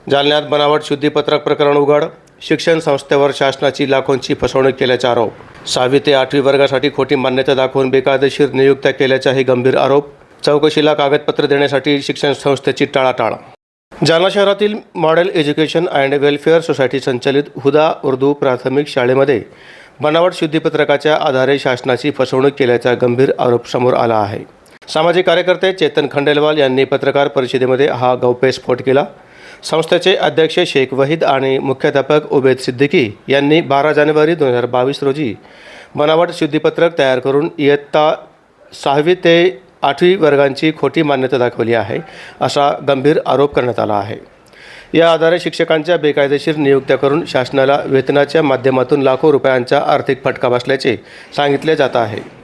जालन्यात बनावट शुद्धीपत्रक प्रकरण उघड. शिक्षण संस्थेवर शासनाची लाखोंची फसवणूक केल्याचा आरोप. 6वी ते 8वी वर्गासाठी खोटी मान्यता दाखवून बेकायदेशीर नियुक्त्या केल्याचाही गंभीर आरोप. चौकशीला कागदपत्र देण्यासाठी शिक्षण संस्थेची टाळाटाळ. जालना शहरातील model education and welfare society संचालित हुदा उर्दू प्राथमिक शाळेमध्ये बनावट शुद्धीपत्रकाच्या आधारे शासनाची फसवणूक केल्याचा गंभीर आरोप समोर आला आहे. सामाजिक कार्यकर्ते चेतन खंडेलवाल यांनी पत्रकार परिषदेमध्ये हा गौप्यस्फोट केला. संस्थेचे अध्यक्ष शेख वहीद आणि मुख्याध्यापक उबेद सिद्दीकी यांनी 12 जानेवारी 2022 रोजी बनावट शुद्धीपत्रक तयार करून इयत्ता 6वी ते 8वी वर्गांची खोटी मान्यता दाखवली आहे, असा गंभीर आरोप करण्यात आला आहे. या आधारे शिक्षकांच्या बेकायदेशीर नियुक्त्या करून शासनाला वेतनाच्या माध्यमातून लाखो रुपयांचा आर्थिक फटका बसल्याचे सांगितले जात आहे.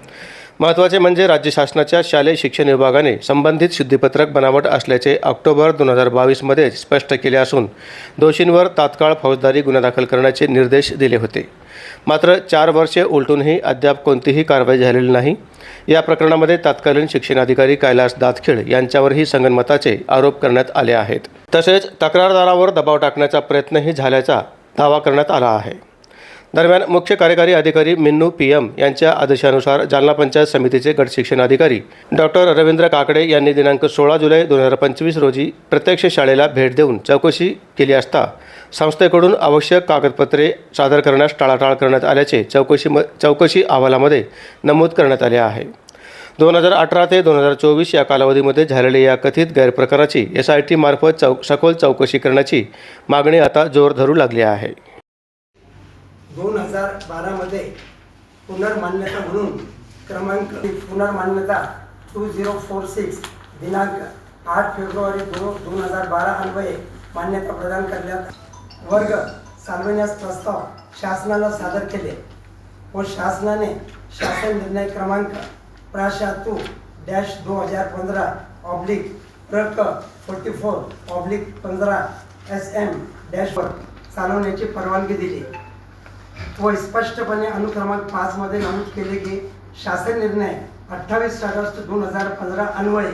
महत्त्वाचे म्हणजे राज्य शासनाच्या शालेय शिक्षण विभागाने संबंधित शुद्धीपत्रक बनावट असल्याचे ऑक्टोबर 2022 मध्ये स्पष्ट केले असून दोषींवर तात्काळ फौजदारी गुन्हा दाखल करण्याचे निर्देश दिले होते. मात्र 4 वर्षे उलटूनही अद्याप कोणतीही कारवाई झालेली नाही. या प्रकरणामध्ये तत्कालीन शिक्षणाधिकारी कैलास दातखिळ यांच्यावरही संगनमताचे आरोप करण्यात आले आहेत. तसेच तक्रारदारावर दबाव टाकण्याचा प्रयत्नही झाल्याचा दावा करण्यात आला आहे. दरम्यान मुख्य कार्यकारी अधिकारी मिन्नू PM यांच्या आदेशानुसार जालना पंचायत समितीचे गट शिक्षण अधिकारी डॉक्टर रवींद्र काकडे यांनी दिनांक 16 जुलै 2025 रोजी प्रत्यक्ष शाळेला भेट देऊन चौकशी केली असता संस्थेकडून आवश्यक कागदपत्रे सादर करण्यास टाळाटाळ करण्यात आल्याचे चौकशी अहवालामध्ये नमूद करण्यात आले आहे. 2018 ते 2024 या कालावधीमध्ये झालेल्या या कथित गैरप्रकाराची SIT मार्फत सखोल चौकशी करण्याची मागणी आता जोर धरू लागली आहे. 2012 मध्ये पुनर्मान्यता म्हणून पुनर्मान्यता 2046 दिनांक 8 फेब्रुवारी 2012 अन्वये मान्यता प्रदान करण्यात वर्ग चालवण्यास प्रस्ताव शासनाला सादर केले व शासनाने शासन निर्णय क्रमांक प्र/2/15/44/15 SM- चालवण्याची परवानगी दिली व स्पष्टपणे अनुक्रमांक 5 मध्ये नमूद केले की शासन निर्णय 28 ऑगस्ट 2015 अन्वये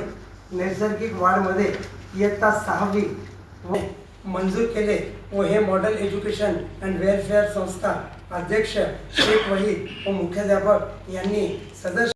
नैसर्गिक वाढमध्ये इयत्ता 6वी मंजूर केले व हे मॉडेल एज्युकेशन अँड वेलफेअर संस्था अध्यक्ष शेख वहीद व मुख्याध्यापक यांनी सदस्य